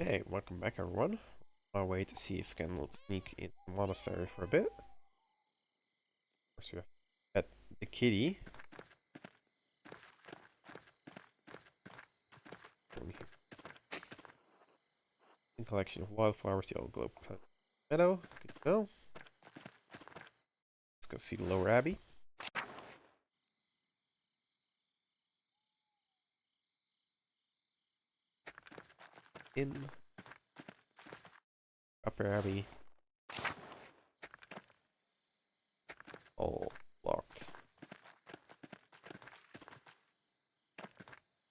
Hey, welcome back everyone. I'll wait to see if we can sneak in the monastery for a bit. Of course we have pet the kitty. In collection of wildflowers, the old globe meadow. Good to know. Let's go see the lower abbey. In upper abbey. All locked.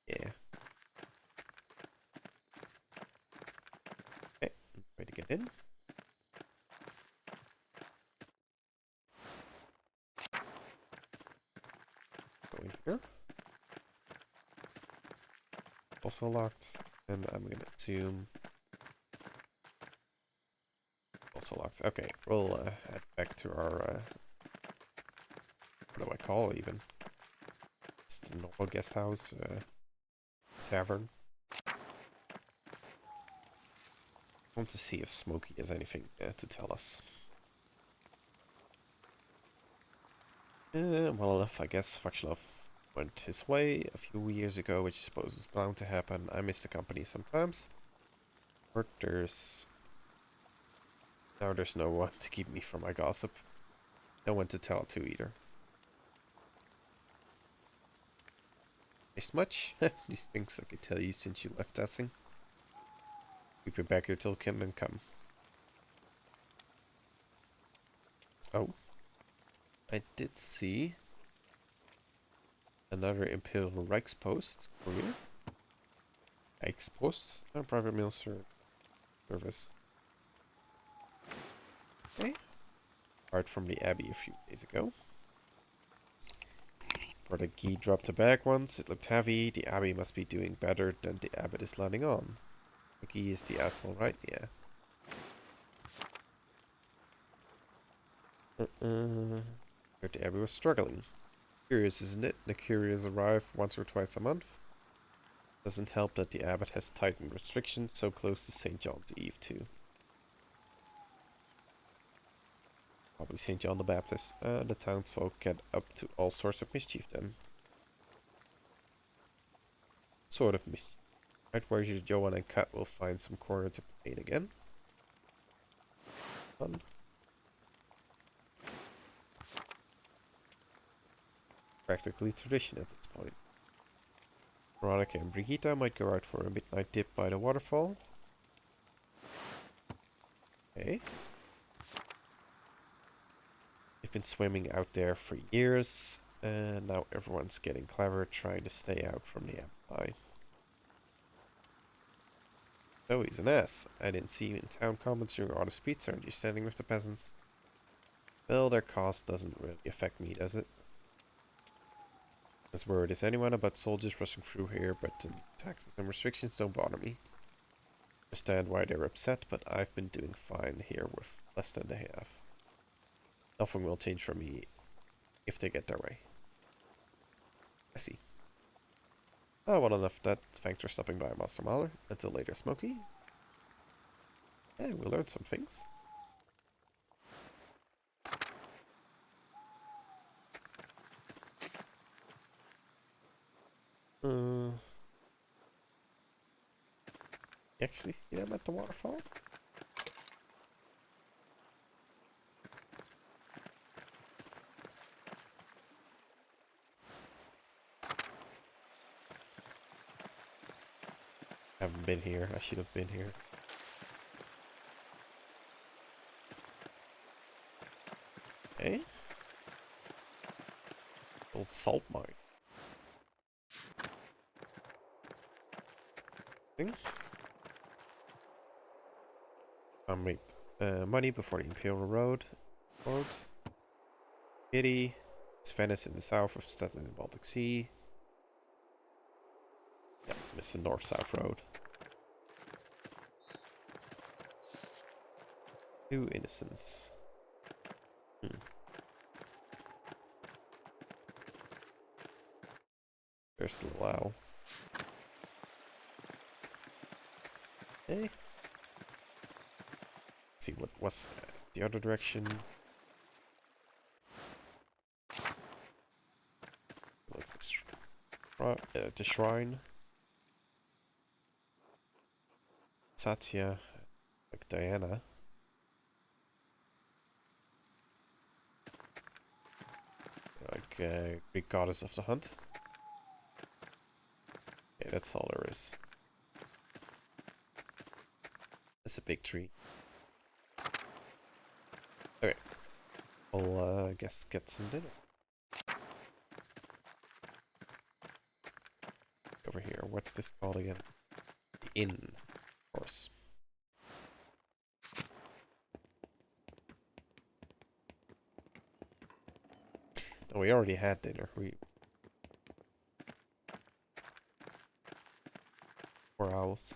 Yeah. Okay, way to get in. Go in here. Also locked. And I'm gonna assume also locked. Okay, we'll head back to our what do I call it even? It's the normal guest house, tavern. I want to see if Smokey has anything to tell us. Well, if I guess Vakshilov went his way a few years ago, which I suppose is bound to happen. I miss the company sometimes. But there's no one to keep me from my gossip. No one to tell it to either. Missed much? These things I could tell you since you left Dessing. Keep you back here till Kingdom come. Oh, I did see another Imperial Reichspost for you. Reichspost? A private mail service. Okay. Apart from the Abbey a few days ago. Where the key dropped the bag once, it looked heavy. The Abbey must be doing better than the Abbot is letting on. The key is the asshole, right? Yeah. Heard the Abbey was struggling. Curious, isn't it? The curious arrive once or twice a month. Doesn't help that the Abbot has tightened restrictions so close to St. John's Eve, too. Probably St. John the Baptist. The townsfolk get up to all sorts of mischief then. Sort of mischief. Right where Joanne and Kat will find some corner to play in again. Fun. Practically tradition at this point. Veronica and Brigitte might go out for a midnight dip by the waterfall. Okay. They've been swimming out there for years, and now everyone's getting clever trying to stay out from the eye. Oh, he's an ass. I didn't see you in town comments during all the speech, aren't you standing with the peasants? Well, their cost doesn't really affect me, does it? As word is anyone about soldiers rushing through here, but the taxes and restrictions don't bother me. I understand why they're upset, but I've been doing fine here with less than they have. Nothing will change for me if they get their way. I see. Oh, well enough that. Thanks for stopping by, Master Mahler. Until later, Smokey. Yeah, we learned some things. You actually see them at the waterfall? Haven't been here. I should have been here. Okay. Old salt mine. Thing. Make money before the Imperial Road. Kitty. It's Venice in the south of Stettin in the Baltic Sea. Yeah, miss the north-south road. Two innocents. There's the Lao. Okay. Let's see what was the other direction. Look at the shrine. Satya, like Diana. Like Greek goddess of the hunt. Okay, that's all there is. It's a big tree. Okay, we'll I guess get some dinner. Over here, what's this called again? The inn, of course. No, we already had dinner. We 4 hours.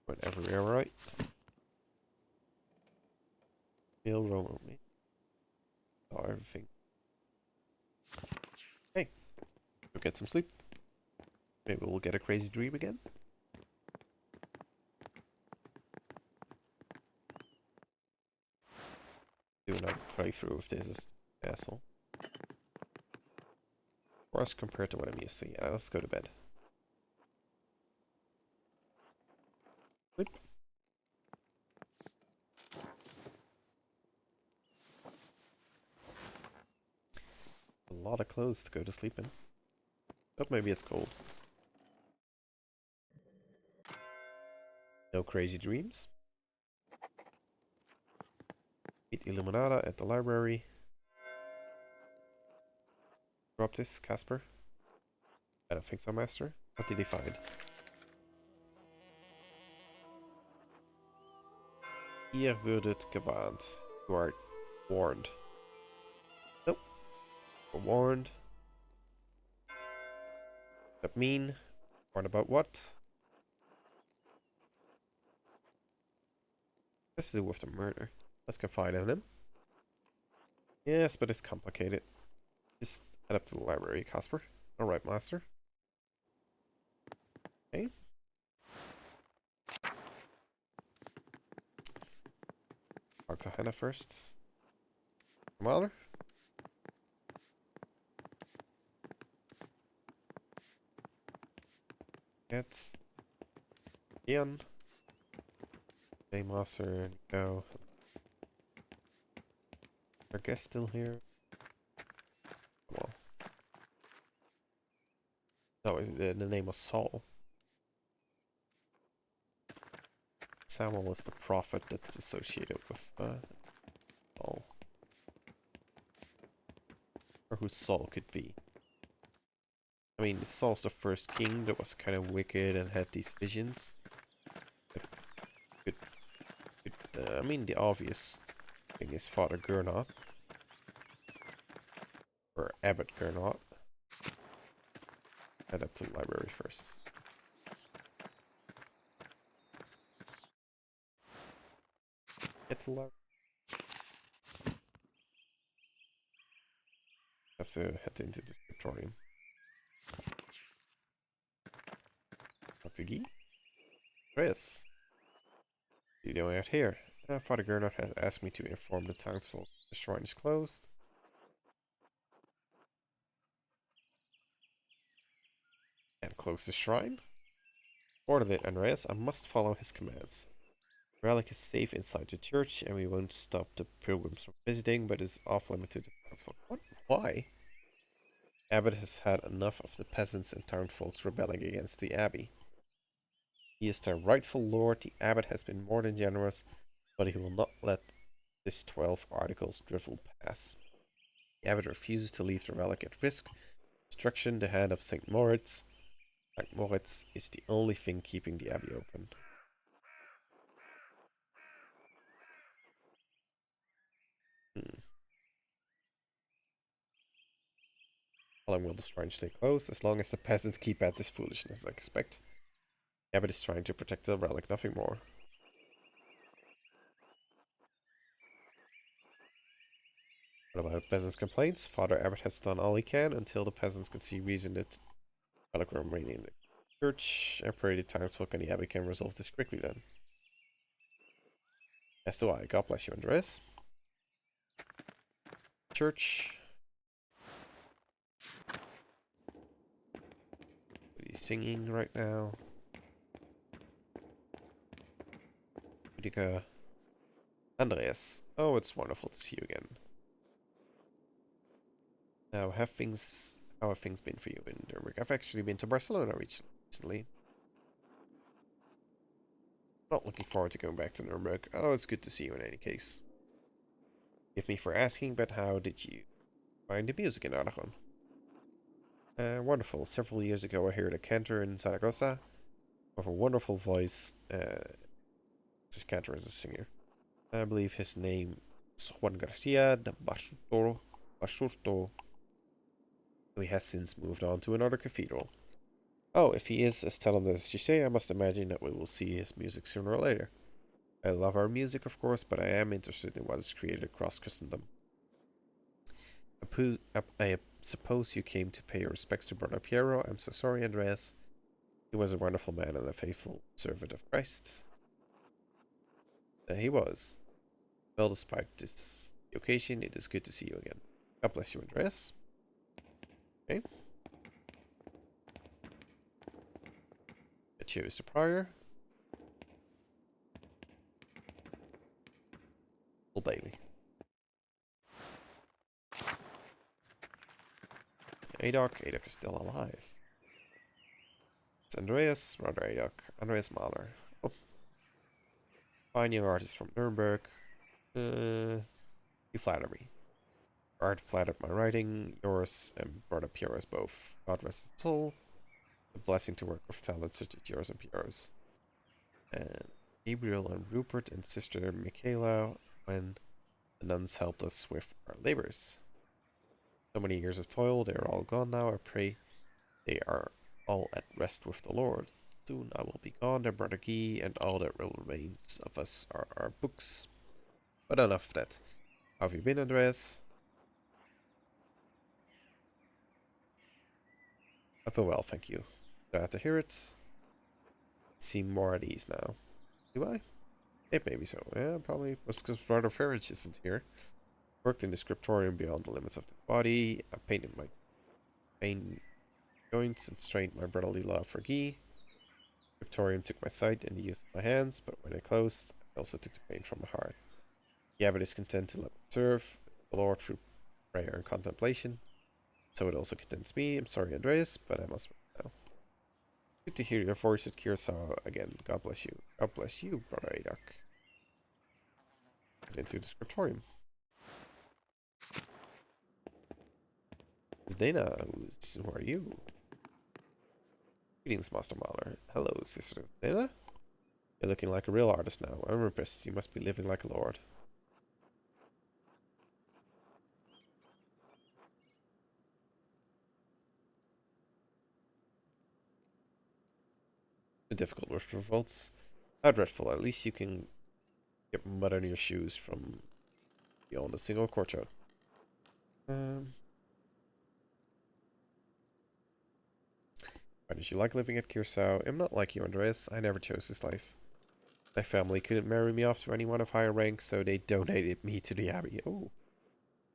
Went everywhere, right? Meal room with me. Oh, everything. Hey, go get some sleep. Maybe we'll get a crazy dream again. Do another playthrough if this is asshole. Worse compared to what I'm used to. Yeah, let's go to bed. Sleep. A lot of clothes to go to sleep in. But maybe it's cold. No crazy dreams. Meet Illuminata at the library. Drop this, Casper. I don't think so, Master. What did he find? Ihr würdet gewarnt. You are warned. Nope. We're warned. That mean? Warned about what? Has to do with the murder. Let's confide in him. Yes, but it's complicated. Just head up to the library, Casper. Alright, Master. Okay. Talk to Hannah first. Commander? Get Ian. Master, Nico. Our guest still here? Come on. No, the name was Saul. Samuel was the prophet that's associated with Saul. Or who Saul could be. I mean, Saul's the first king that was kind of wicked and had these visions. I mean, the obvious thing is Father Gernot. Or Abbot Gernot. Head up to the library first. Get to the library. Have to head into the scriptorium. Dr. Guy? Chris! What are you doing out here? Father Gernot has asked me to inform the townsfolk the shrine is closed. And close the shrine? Ordered it, Andreas. I must follow his commands. The relic is safe inside the church, and we won't stop the pilgrims from visiting, but is off limit to the townsfolk. What? Why? Abbot has had enough of the peasants and townfolks rebelling against the abbey. He is their rightful lord. The abbot has been more than generous, but he will not let this 12 articles drivel pass. The abbot refuses to leave the relic at risk. Destruction, the hand of St. Moritz. St. Moritz is the only thing keeping the abbey open. How long will the shrine stay closed? As long as the peasants keep at this foolishness, I expect. The abbot is trying to protect the relic, nothing more. What about peasants' complaints? Father Abbot has done all he can until the peasants can see reason that relic remaining in the Church, I pray the townsfolk and the abbey can resolve this quickly then. As do I. God bless you, Andreas. Church. What are you singing right now? Utica. Andreas. Oh, it's wonderful to see you again. Now, how have things been for you in Nuremberg? I've actually been to Barcelona recently. Not looking forward to going back to Nuremberg. Oh, it's good to see you in any case. Forgive me for asking, but how did you find the music in Aragon? Wonderful. Several years ago, I heard a cantor in Zaragoza with a wonderful voice. This cantor is a singer. I believe his name is Juan Garcia de Basurto. He has since moved on to another cathedral. Oh, if he is as talented as you say, I must imagine that we will see his music sooner or later. I love our music, of course, but I am interested in what is created across Christendom. I suppose you came to pay your respects to Brother Piero. I'm so sorry, Andreas. He was a wonderful man and a faithful servant of Christ. He was. Well, despite this occasion, it is good to see you again. God bless you, Andreas. Okay. Cheers to Prior. Old Bailey. Adok. Adok is still alive. It's Andreas, Brother Adok. Andreas Mahler. Oh. Fine young artist from Nuremberg. You flatter me. Art flattered my writing. Yours and Brother Piero's both. God rest his soul. A blessing to work with talent such as yours and Piero's. And Gabriel and Rupert and sister Michaela when the nuns helped us with our labors. So many years of toil, they are all gone now. I pray they are all at rest with the Lord. Soon I will be gone, and Brother Guy, and all that remains of us are our books. But enough of that. How have you been, Andreas? I've been well, thank you. Glad to hear it. Seem more at ease now. Do I? It may be so. Yeah, probably was because Brother Farage isn't here. Worked in the scriptorium beyond the limits of the body. I painted my pain joints and strained my brotherly love for Guy. Scriptorium took my sight and the use of my hands, but when I closed, I also took the pain from my heart. The abbot is content to let me serve the Lord through prayer and contemplation. So it also contents me. I'm sorry, Andreas, but I must now. Good to hear your voice at Curacao again. God bless you. God bless you, Brother Adok. Get into the scriptorium. It's Dana. Who are you? Greetings, Master Mahler. Hello, Sister Dana. You're looking like a real artist now. I'm impressed. You must be living like a lord. Difficult with revolts. How dreadful. At least you can get mud on your shoes from beyond a single courtyard. Why did you like living at Curacao? I'm not like you, Andreas. I never chose this life. My family couldn't marry me off to anyone of higher rank, so they donated me to the abbey. Oh,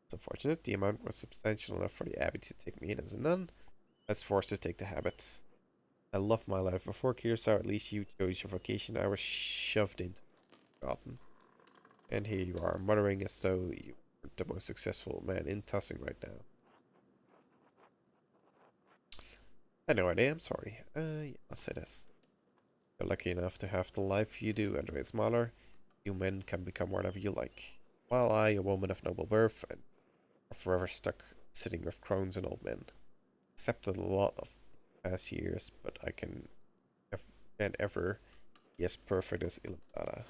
it's unfortunate. The amount was substantial enough for the abbey to take me in as a nun. I was forced to take the habit. I loved my life before Curacao. At least you chose your vocation. I was shoved into forgotten. And here you are, muttering as though you were the most successful man in Tossing right now. I know idea, I'm sorry. Yeah, I'll say this. You're lucky enough to have the life you do, Andreas Mahler. You men can become whatever you like. While I, a woman of noble birth, and are forever stuck sitting with crones and old men. Accepted a lot of past years, but I can't ever be as perfect as Illuminating.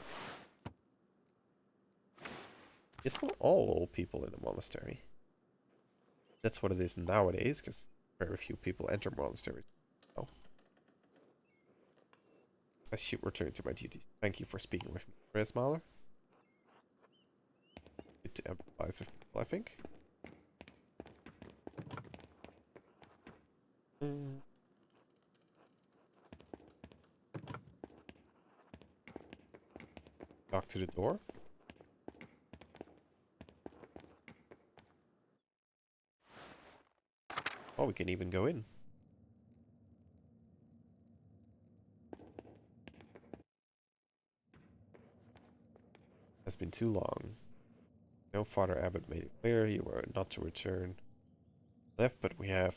It's not all old people in the monastery. That's what it is nowadays, because very few people enter monasteries. Oh. I should return to my duties. Thank you for speaking with me, Andreas Mahler. Good to empathize with people, I think. Talk to the door. Oh, we can even go in. Has been too long. No, Father Abbot made it clear you were not to return left, but we have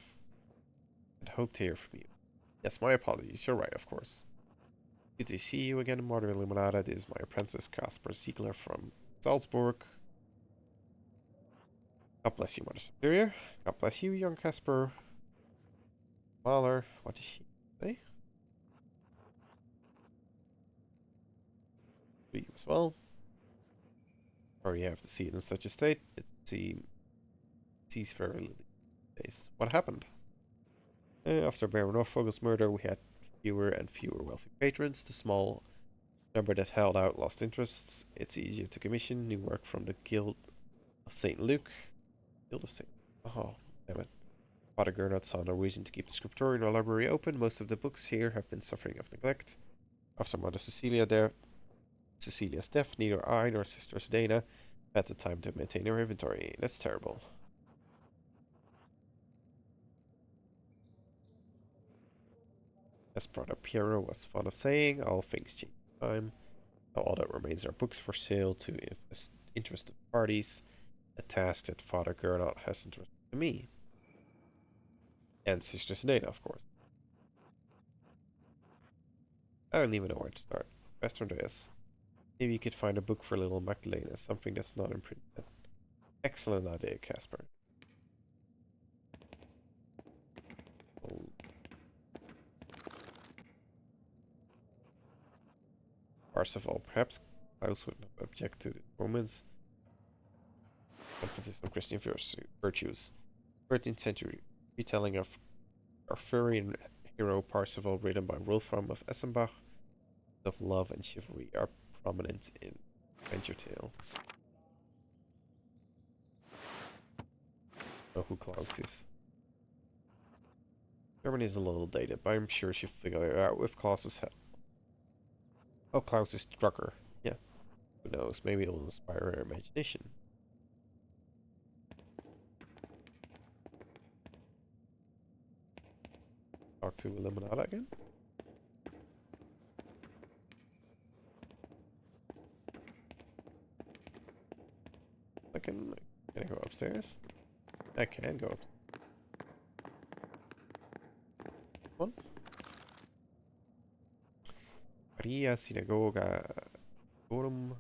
had hoped to hear from you. Yes, my apologies. You're right, of course. Good to see you again, Mother Illuminata. This is my apprentice, Caspar Ziegler from Salzburg. God bless you, Mother Superior. God bless you, young Caspar. Mahler. What did she say? To you as well. Sorry you have to see it in such a state. It sees very little days. What happened? After Baron Norfolk's murder, we had fewer and fewer wealthy patrons. The small number that held out lost interests. It's easier to commission new work from the Guild of St. Luke. Guild of St. Oh, damn it. Father Gernot saw no reason to keep the scriptorium or library open. Most of the books here have been suffering of neglect. After Mother Cecilia's death, neither I nor Sister Dana had the time to maintain her inventory. That's terrible. As Brother Piero was fond of saying, all things change in time. Now all that remains are books for sale to interested parties, a task that Father Gernot has entrusted to me. And Sister Dana, of course. I don't even know where to start. Pastor Andreas, maybe you could find a book for little Magdalena, something that's not in print yet. Excellent idea, Casper. Parsifal, perhaps Klaus would not object to the Romans' emphasis on Christian virtues. 13th century retelling of Arthurian hero Parsifal, written by Wolfram of Essenbach, of love and chivalry, are prominent in Adventure Tale. Know who Klaus is. Germany is a little dated, but I'm sure she'll figure it out with Klaus's help. Oh, Klaus is Drucker. Yeah. Who knows? Maybe it will inspire her imagination. Talk to Illuminata again? Can I go upstairs? I can go upstairs. One. Maria Synagoga Forum.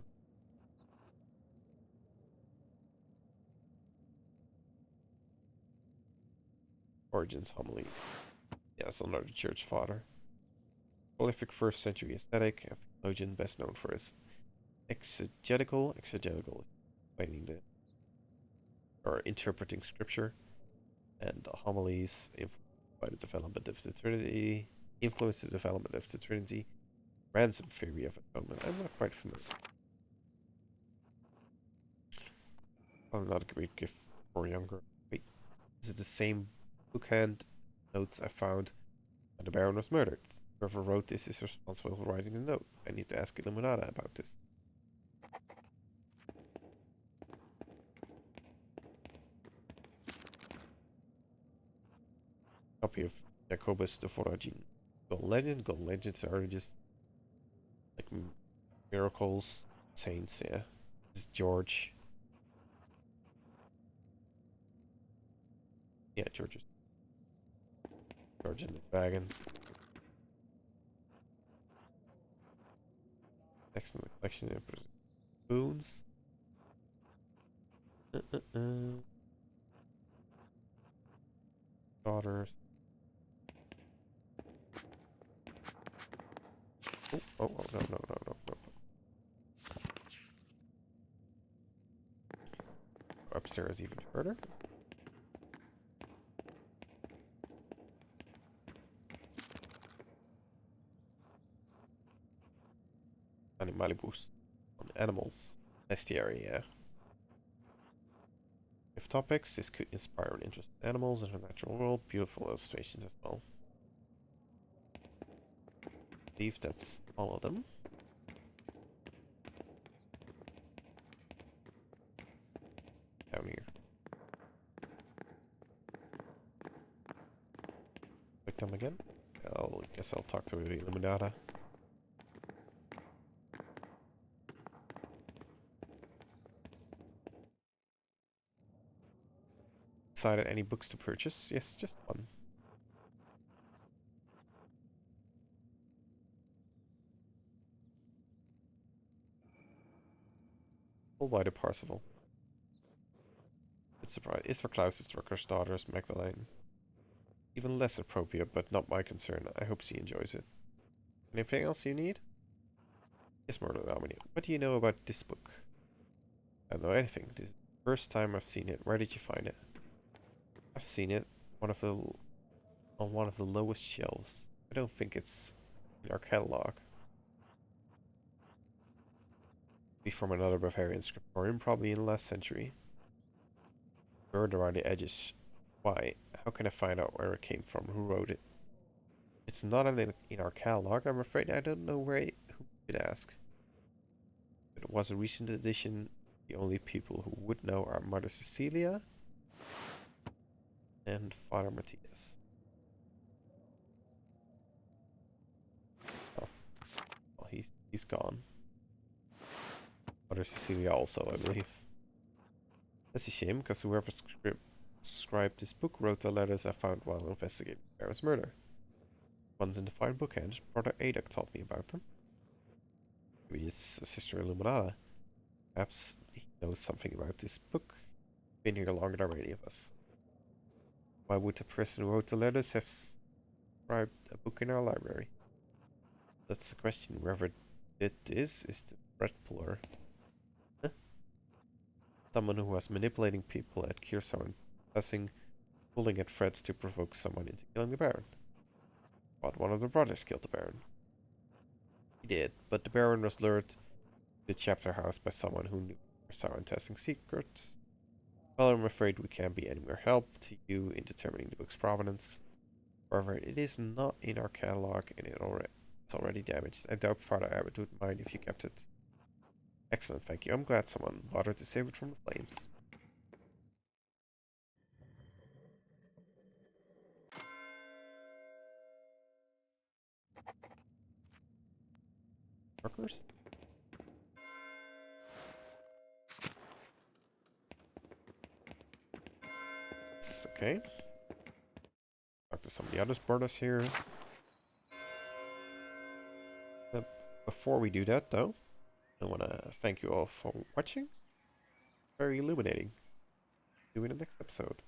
Origins homily. Yes, another church father. Prolific first century aesthetic, a theologian best known for his exegetical explaining the or interpreting scripture, and the homilies influenced by the development of the Trinity, influenced the development of the Trinity, ransom theory of atonement. I'm not quite familiar. I'm not a great gift for younger. Wait, is it the same bookhand notes I found when the Baron was murdered? Whoever wrote this is responsible for writing the note. I need to ask Illuminata about this. Copy of Jacobus de Voragine. Gold legend. Gold legends are just like miracles, saints. Yeah, this is George. Yeah, George in the wagon. Excellent collection of boons. Daughters. Oh, no. Upstairs even further. Animalibus. On animals. Bestiary, yeah. If topics, this could inspire an interest in animals and the natural world. Beautiful illustrations as well. I believe that's all of them. them again. I guess I'll talk to Illuminata. Decided any books to purchase? Yes, just one. We'll buy the Parsifal. It's surprise. It's for Klaus's Drucker's daughter's Magdalene. Even less appropriate, but not my concern. I hope she enjoys it. Anything else you need? Yes, Murder Nominee. What do you know about this book? I don't know anything. This is the first time I've seen it. Where did you find it? I've seen it. On one of the lowest shelves. I don't think it's in our catalog. Be from another Bavarian scriptorium, probably in the last century. Murder around the edges. Why? How can I find out where it came from? Who wrote it? It's not in our catalog. I'm afraid I don't know who should ask. It was a recent edition. The only people who would know are Mother Cecilia and Father Matthias. Oh, well, he's gone. Mother Cecilia also, I believe. That's a shame, because whoever scribed this book wrote the letters I found while investigating Barrett's murder. One's in the fine bookend. Brother Adok told me about them. Maybe it's Sister Illuminata. Perhaps he knows something about this book. Been here longer than any of us. Why would the person who wrote the letters have scribed a book in our library? That's the question. Whoever did this is the threat puller. Huh? Someone who was manipulating people at Kiersau and pulling at threads to provoke someone into killing the Baron. But one of the brothers killed the Baron. He did, but the Baron was lured to the chapter house by someone who knew Kiersau and testing secrets. Well, I'm afraid we can't be any more help to you in determining the book's provenance. However, it is not in our catalog and it's already damaged. I doubt Father Abbott would mind if you kept it. Excellent, thank you. I'm glad someone bothered to save it from the flames. Markers? It's okay. Talk to some of the other brothers here. Before we do that, though, I want to thank you all for watching. Very illuminating. See you in the next episode.